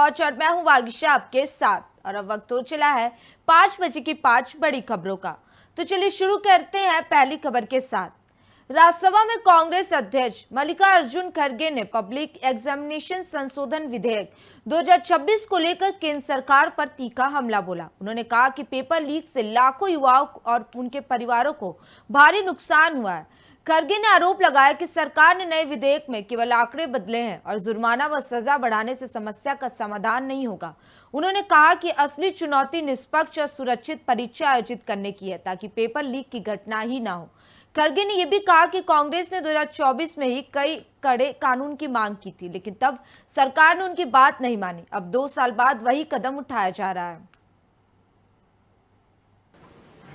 Watch और मैं हूं वागिशा आपके साथ। और अब वक्त हो चला है 5 बजे की 5 बड़ी खबरों का। तो चलिए शुरू करते हैं पहली खबर के साथ। राज्यसभा में कांग्रेस अध्यक्ष मल्लिकार्जुन खड़गे ने पब्लिक एग्जामिनेशन संशोधन विधेयक 2026 को लेकर केंद्र सरकार पर तीखा हमला बोला। उन्होंने कहा कि पेपर लीक से लाखों युवाओं और उनके परिवारों को भारी नुकसान हुआ है। खड़गे ने आरोप लगाया कि सरकार ने नए विधेयक में केवल आंकड़े बदले हैं और जुर्माना व सजा बढ़ाने से समस्या का समाधान नहीं होगा। उन्होंने कहा कि असली चुनौती निष्पक्ष और सुरक्षित परीक्षा आयोजित करने की है ताकि पेपर लीक की घटना ही ना हो। खड़गे ने यह भी कहा कि कांग्रेस ने 2024 में ही कई कड़े कानून की मांग की थी, लेकिन तब सरकार ने उनकी बात नहीं मानी। अब 2 साल बाद वही कदम उठाया जा रहा है।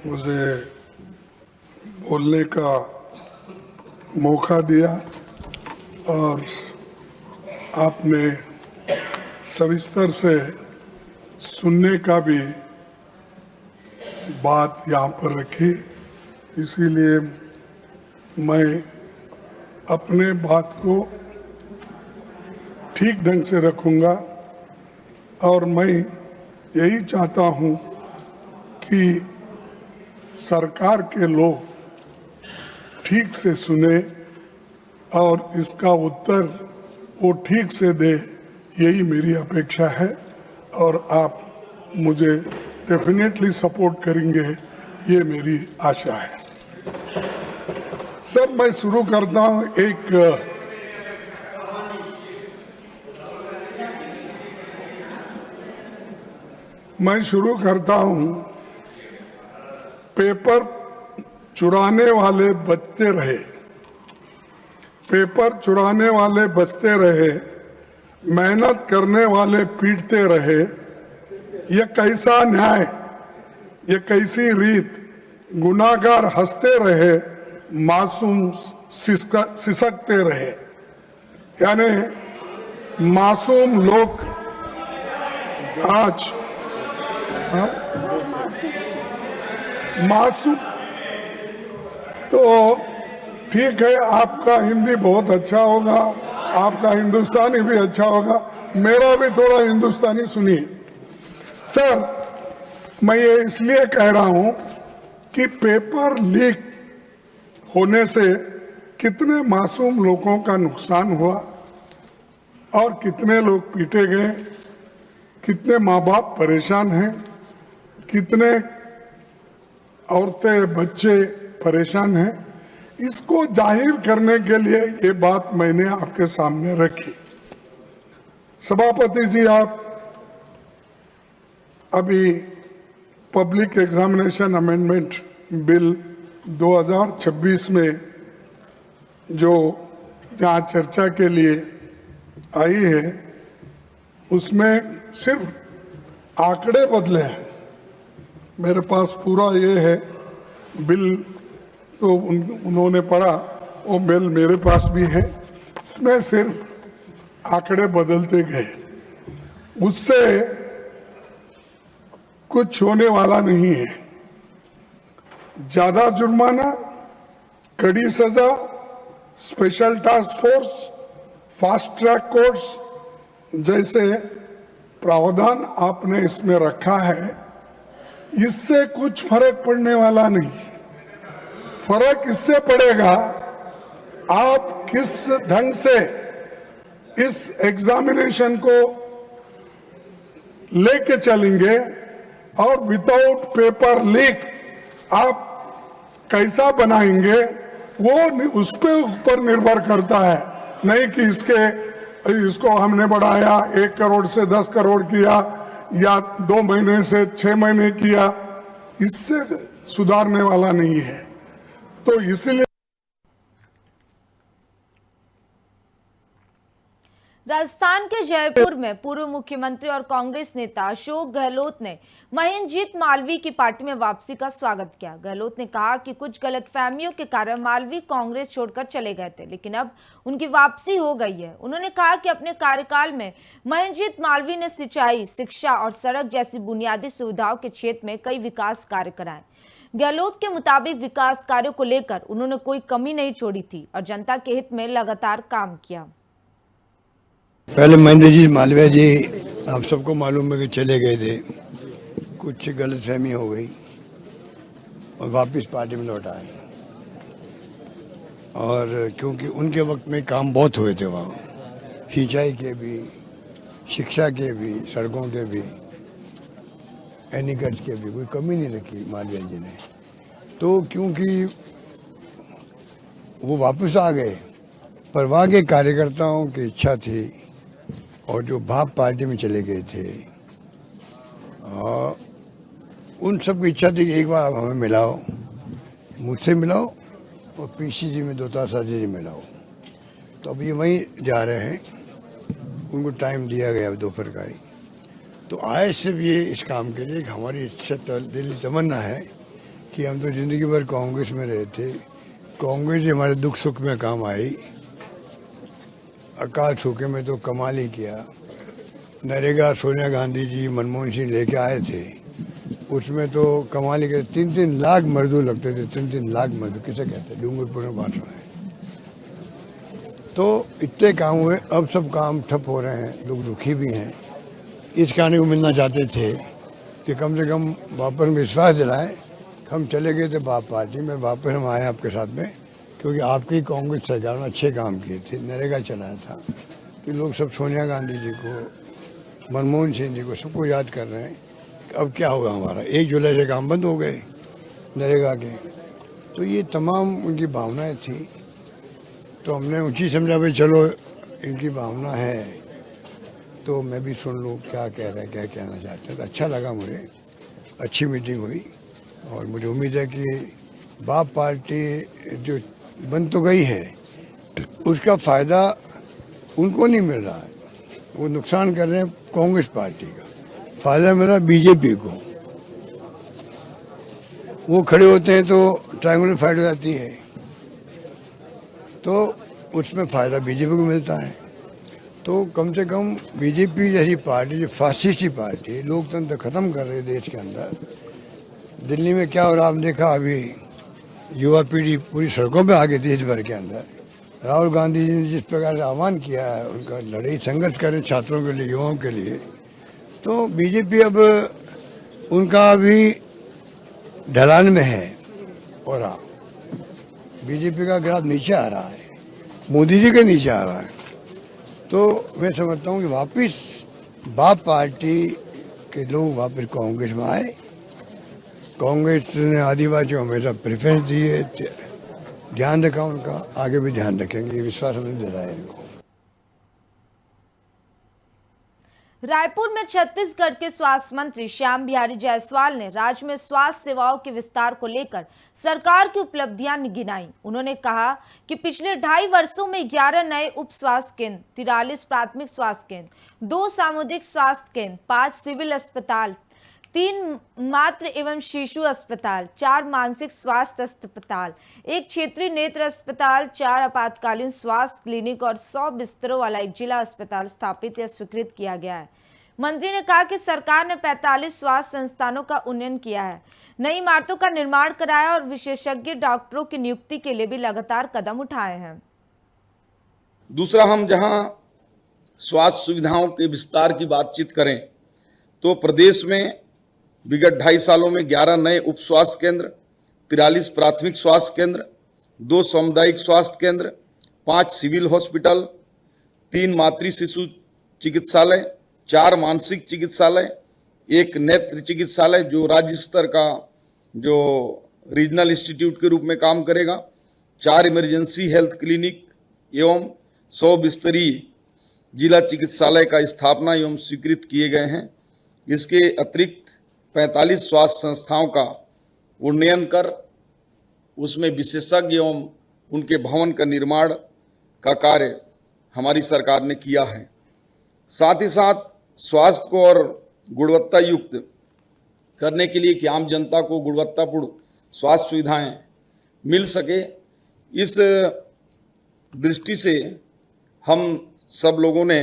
मुझे बोलने का मौका दिया और आपने सविस्तर से सुनने का भी बात यहाँ पर रखी, इसीलिए मैं अपने बात को ठीक ढंग से रखूँगा और मैं यही चाहता हूँ कि सरकार के लोग ठीक से सुने और इसका उत्तर वो ठीक से दे, यही मेरी अपेक्षा है और आप मुझे डेफिनेटली सपोर्ट करेंगे, ये मेरी आशा है। सर, मैं शुरू करता हूँ पेपर चुराने वाले बचते रहे, पेपर चुराने वाले बचते रहे, मेहनत करने वाले पीटते रहे। ये कैसा न्याय, ये कैसी रीत? गुनाहगार हंसते रहे, मासूम सिसकते रहे। यानी मासूम लोग आज मासूम तो ठीक है, आपका हिंदी बहुत अच्छा होगा, आपका हिंदुस्तानी भी अच्छा होगा, मेरा भी थोड़ा हिंदुस्तानी सुनिए। सर, मैं ये इसलिए कह रहा हूं कि पेपर लीक होने से कितने मासूम लोगों का नुकसान हुआ और कितने लोग पीटे गए, कितने माँ बाप परेशान हैं, कितने औरतें बच्चे परेशान हैं। इसको जाहिर करने के लिए ये बात मैंने आपके सामने रखी। सभापति जी, आप अभी पब्लिक एग्जामिनेशन अमेंडमेंट बिल 2026 में जो यहाँ चर्चा के लिए आई है, उसमें सिर्फ आंकड़े बदले हैं। मेरे पास पूरा ये है बिल, तो उन्होंने पढ़ा, वो बिल मेरे पास भी है। इसमें सिर्फ आंकड़े बदलते गए, उससे कुछ होने वाला नहीं है। ज्यादा जुर्माना, कड़ी सजा, special task force, fast track courts जैसे प्रावधान आपने इसमें रखा है, इससे कुछ फर्क पड़ने वाला नहीं। फर्क इससे पड़ेगा आप किस ढंग से इस एग्जामिनेशन को लेके चलेंगे और विदाउट पेपर लीक आप कैसा बनाएंगे, वो उस पे ऊपर निर्भर करता है। नहीं कि इसको हमने बढ़ाया 1 करोड़ से 10 करोड़ किया या 2 महीने से 6 महीने किया, इससे सुधारने वाला नहीं है। तो इसलिए राजस्थान के जयपुर में पूर्व मुख्यमंत्री और कांग्रेस नेता अशोक गहलोत ने महेंद्रजीत मालवीय की पार्टी में वापसी का स्वागत किया। गहलोत ने कहा कि कुछ गलतफहमियों के कारण मालवीय कांग्रेस छोड़कर चले गए थे, लेकिन अब उनकी वापसी हो गई है। उन्होंने कहा कि अपने कार्यकाल में महेंद्रजीत मालवीय ने सिंचाई, शिक्षा और सड़क जैसी बुनियादी सुविधाओं के क्षेत्र में कई विकास कार्य कराए। गहलोत के मुताबिक विकास कार्यों को लेकर उन्होंने कोई कमी नहीं छोड़ी थी और जनता के हित में लगातार काम किया। पहले महेंद्रजीत मालवीय जी आप सबको मालूम है कि चले गए थे, कुछ गलतफहमी हो गई और वापस पार्टी में लौट आए। और क्योंकि उनके वक्त में काम बहुत हुए थे वहाँ, सिंचाई के भी, शिक्षा के भी, सड़कों के भी, एनीकट्स के भी, कोई कमी नहीं रखी मालवीय जी ने। तो क्योंकि वो वापस आ गए, पर वहाँ के कार्यकर्ताओं की इच्छा थी और जो भाप पार्टी में चले गए थे, उन सब की इच्छा थी कि एक बार आप हमें मिलाओ, मुझसे मिलाओ और पीसीसी में दो तासाजी जी मिलाओ। तो अब ये वहीं जा रहे हैं, उनको टाइम दिया गया दोपहर का ही। तो आए सिर्फ ये इस काम के लिए कि हमारी इच्छा दिली तमन्ना है कि हम तो ज़िंदगी भर कांग्रेस में रहे थे, कांग्रेस ही हमारे दुख सुख में काम आई, अकाल सूखे में तो कमाल ही किया। नरेगा सोनिया गांधी जी, मनमोहन सिंह लेके आए थे, उसमें तो कमाल ही करे। 3-3 लाख मजदूर लगते थे, 3-3 लाख मजदूर किसे कहते हैं, डूंगरपुर में भाषण है। तो इतने काम हुए, अब सब काम ठप हो रहे हैं, लोग दुखी भी हैं। इस कहानी को मिलना चाहते थे कि कम से कम वापस विश्वास दिलाएं। हम चले गए थे बाप पार्टी में, वापस हम आए आपके साथ में, क्योंकि आपकी कांग्रेस सरकार में अच्छे काम किए थे, नरेगा चलाया था। कि लोग सब सोनिया गांधी जी को, मनमोहन सिंह जी को, सबको याद कर रहे हैं। अब क्या होगा हमारा, 1 जुलाई से काम बंद हो गए नरेगा के। तो ये तमाम उनकी भावनाएं थी। तो हमने उचित समझा भाई चलो इनकी भावना है तो मैं भी सुन लूँ क्या कह रहे हैं, क्या कहना चाहते हैं। तो अच्छा लगा मुझे, अच्छी मीटिंग हुई और मुझे उम्मीद है कि बाप पार्टी जो बन तो गई है, उसका फ़ायदा उनको नहीं मिल रहा है, वो नुकसान कर रहे हैं कांग्रेस पार्टी का। फ़ायदा मिल रहा है बीजेपी को। वो खड़े होते हैं तो ट्रायंगुलर फाइट हो जाती है, तो उसमें फ़ायदा बीजेपी को मिलता है। तो कम से कम बीजेपी जैसी पार्टी जो फासिस्टी पार्टी है, लोकतंत्र ख़त्म कर रही है देश के अंदर। दिल्ली में क्या हो रहा आपने देखा, अभी युवा पीढ़ी पूरी सड़कों पे आ गई देश भर के अंदर। राहुल गांधी जी ने जिस प्रकार से आह्वान किया है, उनका लड़ाई संघर्ष करें छात्रों के लिए, युवाओं के लिए, तो बीजेपी अब उनका अभी ढलान में है। और हाँ, बीजेपी का ग्राफ नीचे आ रहा है, मोदी जी के नीचे आ रहा है। तो मैं समझता हूँ कि वापस बाप पार्टी के लोग वापस कांग्रेस में आए। कांग्रेस ने आदिवासियों को हमेशा प्रेफरेंस दी है, ध्यान रखा उनका, आगे भी ध्यान रखेंगे, ये विश्वास हमने दिलाया इनको। रायपुर में छत्तीसगढ़ के स्वास्थ्य मंत्री श्याम बिहारी जायसवाल ने राज्य में स्वास्थ्य सेवाओं के विस्तार को लेकर सरकार की उपलब्धियां गिनाई। उन्होंने कहा कि पिछले 2.5 वर्षों में 11 नए उप स्वास्थ्य केंद्र, 43 प्राथमिक स्वास्थ्य केंद्र, 2 सामुदायिक स्वास्थ्य केंद्र, 5 सिविल अस्पताल, 3 मातृ एवं शिशु अस्पताल, 4 मानसिक स्वास्थ्य अस्पताल, 1 क्षेत्रीय नेत्र अस्पताल, 4 आपातकालीन स्वास्थ्य क्लिनिक और 100 बिस्तरों वाला एक जिला अस्पताल स्थापित या स्वीकृत किया गया है। मंत्री ने कहा कि सरकार ने 45 स्वास्थ्य संस्थानों का उन्नयन किया है, नई इमारतों का निर्माण कराया और विशेषज्ञ डॉक्टरों की नियुक्ति के लिए भी लगातार कदम उठाए हैं। दूसरा, हम जहां स्वास्थ्य सुविधाओं के विस्तार की बातचीत करें तो प्रदेश में विगत 2.5 सालों में 11 नए उप स्वास्थ्य केंद्र, 43 प्राथमिक स्वास्थ्य केंद्र, 2 सामुदायिक स्वास्थ्य केंद्र, 5 सिविल हॉस्पिटल, 3 मातृ शिशु चिकित्सालय, 4 मानसिक चिकित्सालय, 1 नेत्र चिकित्सालय जो राज्य स्तर का जो रीजनल इंस्टीट्यूट के रूप में काम करेगा, 4 इमरजेंसी हेल्थ क्लिनिक एवं 100 बिस्तरीय जिला चिकित्सालय का स्थापना एवं स्वीकृत किए गए हैं। इसके अतिरिक्त 45 स्वास्थ्य संस्थाओं का उन्नयन कर उसमें विशेषज्ञ एवं उनके भवन का निर्माण का कार्य हमारी सरकार ने किया है। साथ ही साथ स्वास्थ्य को और गुणवत्ता युक्त करने के लिए कि आम जनता को गुणवत्तापूर्ण स्वास्थ्य सुविधाएं मिल सके, इस दृष्टि से हम सब लोगों ने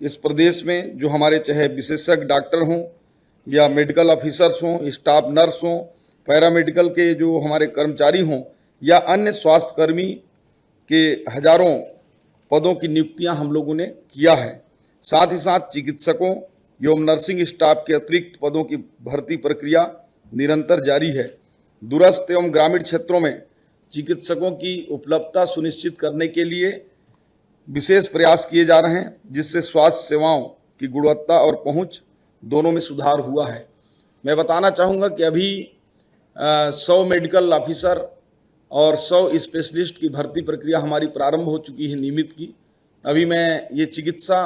इस प्रदेश में जो हमारे चाहे विशेषज्ञ डॉक्टर हों या मेडिकल ऑफिसर्स हों, स्टाफ नर्स हों, पैरामेडिकल के जो हमारे कर्मचारी हों या अन्य स्वास्थ्यकर्मी के हजारों पदों की नियुक्तियां हम लोगों ने किया है। साथ ही साथ चिकित्सकों एवं नर्सिंग स्टाफ के अतिरिक्त पदों की भर्ती प्रक्रिया निरंतर जारी है। दूरस्थ एवं ग्रामीण क्षेत्रों में चिकित्सकों की उपलब्धता सुनिश्चित करने के लिए विशेष प्रयास किए जा रहे हैं, जिससे स्वास्थ्य सेवाओं की गुणवत्ता और पहुंच दोनों में सुधार हुआ है। मैं बताना चाहूँगा कि अभी 100 मेडिकल ऑफिसर और 100 स्पेशलिस्ट की भर्ती प्रक्रिया हमारी प्रारंभ हो चुकी है नियमित की। अभी मैं ये चिकित्सा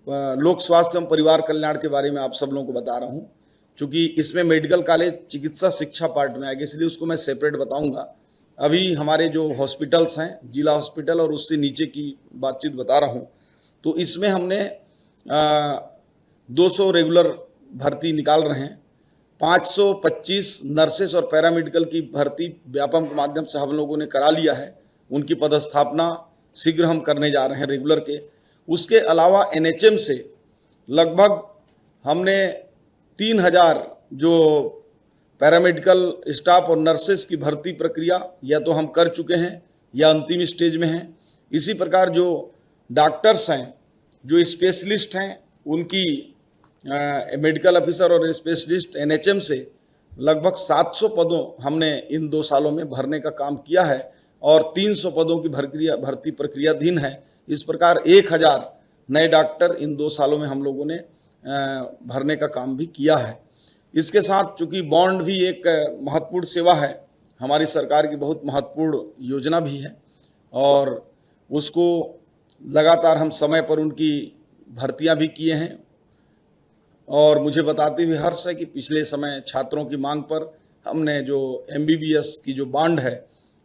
लोक स्वास्थ्य एवं परिवार कल्याण के बारे में आप सब लोगों को बता रहा हूँ, क्योंकि इसमें मेडिकल कॉलेज चिकित्सा शिक्षा पार्ट में आएगा, इसलिए उसको मैं सेपरेट बताऊंगा। अभी हमारे जो हॉस्पिटल्स हैं, जिला हॉस्पिटल और उससे नीचे की बातचीत बता रहा हूँ, तो इसमें हमने 200 रेगुलर भर्ती निकाल रहे हैं। 525 नर्सेस और पैरामेडिकल की भर्ती व्यापम के माध्यम से हम लोगों ने करा लिया है। उनकी पदस्थापना शीघ्र हम करने जा रहे हैं रेगुलर के। उसके अलावा एनएचएम से लगभग हमने 3000 जो पैरामेडिकल स्टाफ और नर्सेस की भर्ती प्रक्रिया या तो हम कर चुके हैं या अंतिम स्टेज में हैं। इसी प्रकार जो डॉक्टर्स हैं, जो स्पेशलिस्ट हैं, उनकी मेडिकल ऑफिसर और स्पेशलिस्ट एनएचएम से लगभग 700 पदों हमने इन 2 सालों में भरने का काम किया है और 300 पदों की भर्ती प्रक्रियाधीन है। इस प्रकार 1000 नए डॉक्टर इन 2 सालों में हम लोगों ने भरने का काम भी किया है। इसके साथ चूंकि बॉन्ड भी एक महत्वपूर्ण सेवा है, हमारी सरकार की बहुत महत्वपूर्ण योजना भी है और उसको लगातार हम समय पर उनकी भर्तियां भी किए हैं। और मुझे बताते हुए हर्ष है कि पिछले समय छात्रों की मांग पर हमने जो एमबीबीएस की जो बॉन्ड है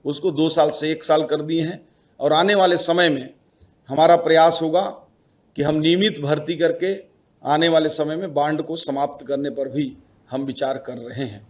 उसको 2 साल से 1 साल कर दिए हैं और आने वाले समय में हमारा प्रयास होगा कि हम नियमित भर्ती करके आने वाले समय में बॉन्ड को समाप्त करने पर भी हम विचार कर रहे हैं।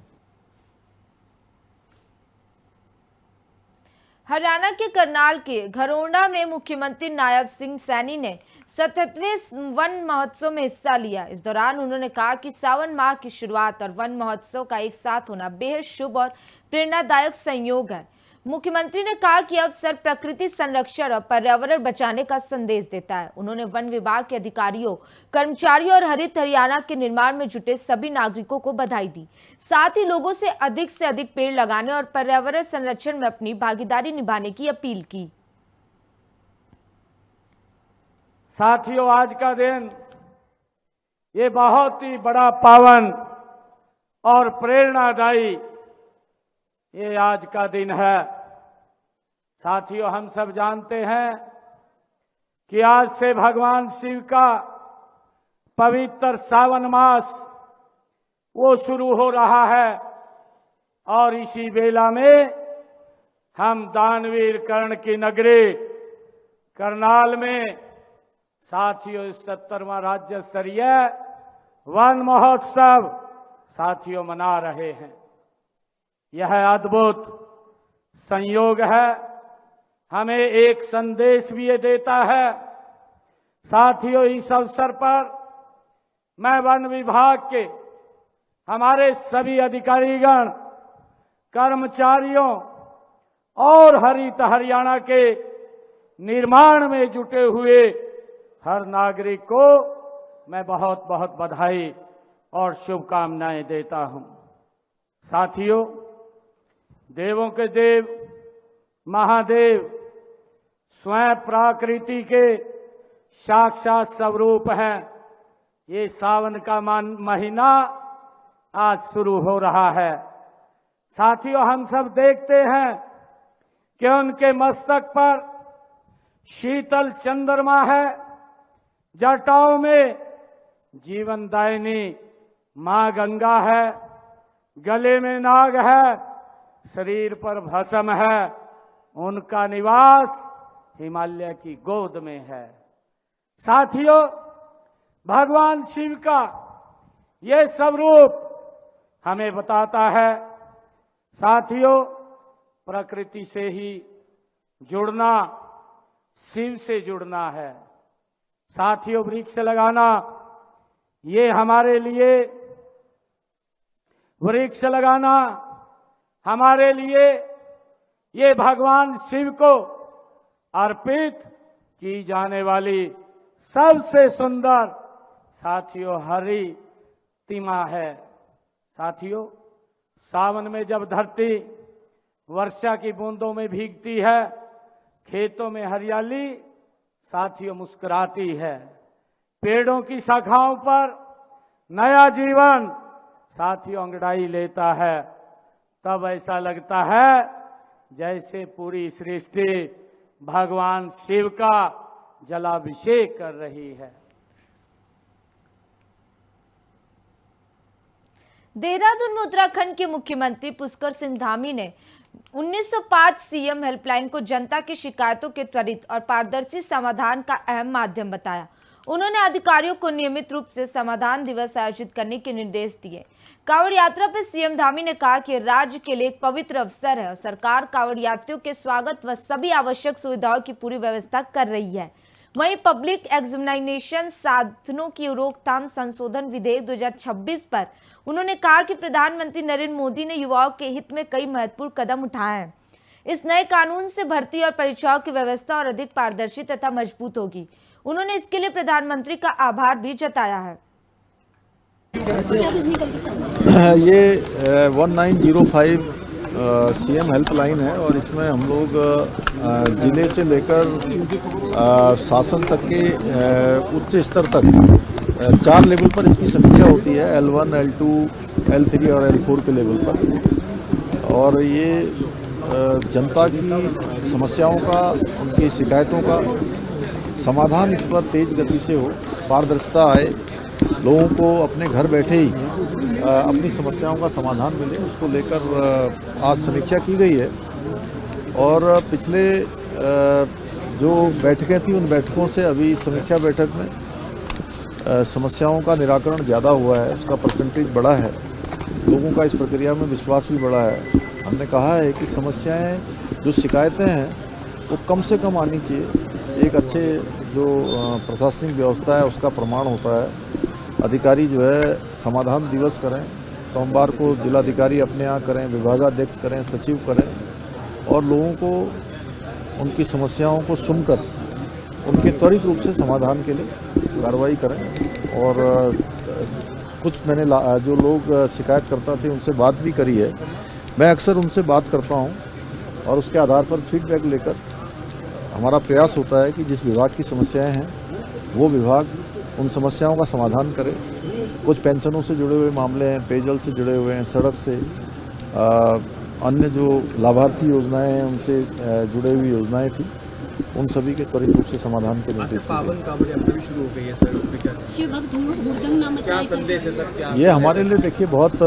हरियाणा के करनाल के घरोंडा में मुख्यमंत्री नायब सिंह सैनी ने 77वें वन महोत्सव में हिस्सा लिया। इस दौरान उन्होंने कहा कि सावन माह की शुरुआत और वन महोत्सव का एक साथ होना बेहद शुभ और प्रेरणादायक संयोग है। मुख्यमंत्री ने कहा कि अवसर प्रकृति संरक्षण और पर्यावरण बचाने का संदेश देता है। उन्होंने वन विभाग के अधिकारियों, कर्मचारियों और हरित हरियाणा के निर्माण में जुटे सभी नागरिकों को बधाई दी। साथ ही लोगों से अधिक पेड़ लगाने और पर्यावरण संरक्षण में अपनी भागीदारी निभाने की अपील की। साथियों, आज का दिन ये बहुत ही बड़ा पावन और प्रेरणादायी ये आज का दिन है। साथियों, हम सब जानते हैं कि आज से भगवान शिव का पवित्र सावन मास वो शुरू हो रहा है और इसी बेला में हम दानवीर कर्ण की नगरी करनाल में साथियों 77वां राज्य स्तरीय वन महोत्सव साथियों मना रहे हैं। यह अद्भुत संयोग है, हमें एक संदेश भी ये देता है। साथियों, इस अवसर पर मैं वन विभाग के हमारे सभी अधिकारीगण, कर्मचारियों और हरित हरियाणा के निर्माण में जुटे हुए हर नागरिक को मैं बहुत बहुत बधाई और शुभकामनाएं देता हूं। साथियों, देवों के देव महादेव स्वयं प्रकृति के साक्षात स्वरूप हैं। ये सावन का महीना आज शुरू हो रहा है। साथियों, हम सब देखते हैं कि उनके मस्तक पर शीतल चंद्रमा है, जटाओं में जीवनदायिनी मां गंगा है, गले में नाग है, शरीर पर भस्म है। उनका निवास हिमालय की गोद में है। साथियों, भगवान शिव का ये स्वरूप हमें बताता है साथियों, प्रकृति से ही जुड़ना, शिव से जुड़ना है। साथियों, वृक्ष लगाना, ये हमारे लिए वृक्ष लगाना हमारे लिए ये भगवान शिव को अर्पित की जाने वाली सबसे सुंदर साथियों हरी तिमा है। साथियों, सावन में जब धरती वर्षा की बूंदों में भीगती है, खेतों में हरियाली साथियों मुस्कुराती है, पेड़ों की शाखाओं पर नया जीवन साथियों अंगड़ाई लेता है, तब ऐसा लगता है जैसे पूरी सृष्टि भगवान शिव का जलाभिषेक कर रही है। देहरादून में उत्तराखंड के मुख्यमंत्री पुष्कर सिंह धामी ने 1905 सीएम हेल्पलाइन को जनता की शिकायतों के त्वरित और पारदर्शी समाधान का अहम माध्यम बताया। उन्होंने अधिकारियों को नियमित रूप से समाधान दिवस आयोजित करने के निर्देश दिए। कांवड़ यात्रा पर सीएम धामी ने कहा कि राज्य के लिए एक पवित्र अवसर है और सरकार कांवड़ यात्रियों के स्वागत व सभी आवश्यक सुविधाओं की पूरी व्यवस्था कर रही है। वहीं पब्लिक एग्जामिनेशन साधनों की रोकथाम संशोधन विधेयक 2026 पर उन्होंने कहा कि प्रधानमंत्री नरेंद्र मोदी ने युवाओं के हित में कई महत्वपूर्ण कदम उठाए हैं। इस नए कानून से भर्ती और परीक्षाओं की व्यवस्था और अधिक पारदर्शी तथा मजबूत होगी। उन्होंने इसके लिए प्रधानमंत्री का आभार भी जताया है। ये 1905 सीएम हेल्पलाइन है और इसमें हम लोग जिले से लेकर शासन तक के उच्च स्तर तक 4 लेवल पर इसकी समीक्षा होती है, L1, L2, L3 और L4 के लेवल पर। और ये जनता की समस्याओं का, उनकी शिकायतों का समाधान इस पर तेज गति से हो, पारदर्शिता आए, लोगों को अपने घर बैठे ही अपनी समस्याओं का समाधान मिले, उसको लेकर आज समीक्षा की गई है। और पिछले जो बैठकें थी उन बैठकों से अभी इस समीक्षा बैठक में समस्याओं का निराकरण ज़्यादा हुआ है, उसका परसेंटेज बढ़ा है, लोगों का इस प्रक्रिया में विश्वास भी बढ़ा है। हमने कहा है कि समस्याएं, जो शिकायतें हैं वो कम से कम आनी चाहिए। एक अच्छे जो प्रशासनिक व्यवस्था है उसका प्रमाण होता है। अधिकारी जो है समाधान दिवस करें, सोमवार को जिलाधिकारी अपने यहाँ करें, विभागाध्यक्ष करें, सचिव करें और लोगों को उनकी समस्याओं को सुनकर उनके त्वरित रूप से समाधान के लिए कार्रवाई करें। और कुछ मैंने जो लोग शिकायत करता थे उनसे बात भी करी है, मैं अक्सर उनसे बात करता हूँ और उसके आधार पर फीडबैक लेकर हमारा प्रयास होता है कि जिस विभाग की समस्याएं हैं वो विभाग उन समस्याओं का समाधान करे। कुछ पेंशनों से जुड़े हुए मामले हैं, पेयजल से जुड़े हुए हैं, सड़क से, अन्य जो लाभार्थी योजनाएं हैं उनसे जुड़े हुई योजनाएं थी, उन सभी के त्वरित रूप से समाधान के निर्देश दिए। ये हमारे लिए देखिए बहुत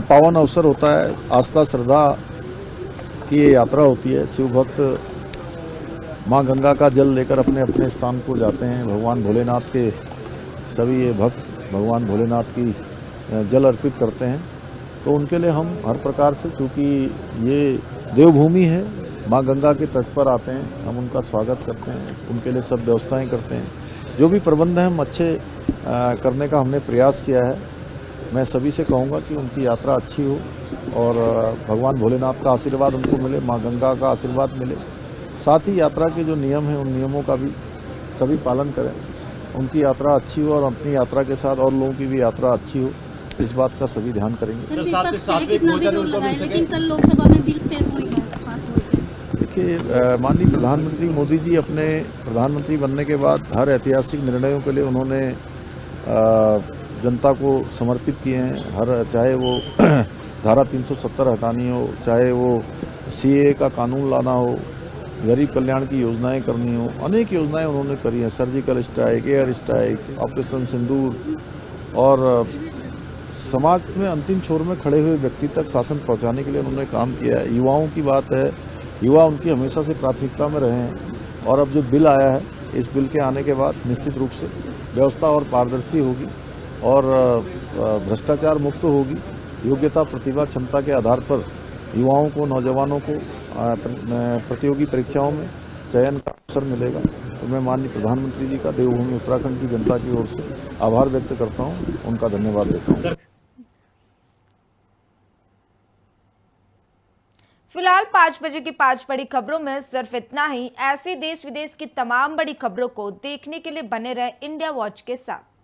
पावन अवसर होता है। आस्था श्रद्धा की ये यात्रा होती है। शिव भक्त माँ गंगा का जल लेकर अपने अपने स्थान को जाते हैं। भगवान भोलेनाथ के सभी ये भक्त भगवान भोलेनाथ की जल अर्पित करते हैं, तो उनके लिए हम हर प्रकार से, क्योंकि ये देवभूमि है, माँ गंगा के तट पर आते हैं, हम उनका स्वागत करते हैं, उनके लिए सब व्यवस्थाएं करते हैं। जो भी प्रबंध है हम अच्छे करने का हमने प्रयास किया है। मैं सभी से कहूँगा कि उनकी यात्रा अच्छी हो और भगवान भोलेनाथ का आशीर्वाद उनको मिले, माँ गंगा का आशीर्वाद मिले। साथ ही यात्रा के जो नियम हैं उन नियमों का भी सभी पालन करें, उनकी यात्रा अच्छी हो और अपनी यात्रा के साथ और लोगों की भी यात्रा अच्छी हो, इस बात का सभी ध्यान करेंगे। देखिए, माननीय प्रधानमंत्री मोदी जी अपने प्रधानमंत्री बनने के बाद हर ऐतिहासिक निर्णयों के लिए उन्होंने जनता को समर्पित किए हैं। चाहे वो धारा 370 हटानी हो, चाहे वो CAA का कानून लाना हो, गरीब कल्याण की योजनाएं करनी हो, अनेक योजनाएं उन्होंने करी हैं। Surgical strike, air strike, operation Sindoor, और समाज में अंतिम छोर में खड़े हुए व्यक्ति तक शासन पहुंचाने के लिए उन्होंने काम किया है। युवाओं की बात है, युवा उनकी हमेशा से प्राथमिकता में रहे हैं। और अब जो बिल आया है, इस बिल के आने के बाद निश्चित रूप से व्यवस्था और पारदर्शी होगी और भ्रष्टाचार मुक्त होगी। योग्यता, प्रतिभा, क्षमता के आधार पर युवाओं को, नौजवानों को प्रतियोगी परीक्षाओं में चयन का अवसर मिलेगा। तो मैं माननीय प्रधानमंत्री जी का देवभूमि उत्तराखंड की जनता की ओर से आभार व्यक्त करता हूं, उनका धन्यवाद देता हूं। फिलहाल 5 बजे की 5 बड़ी खबरों में सिर्फ इतना ही। ऐसी देश विदेश की तमाम बड़ी खबरों को देखने के लिए बने रहे इंडिया वॉच के साथ।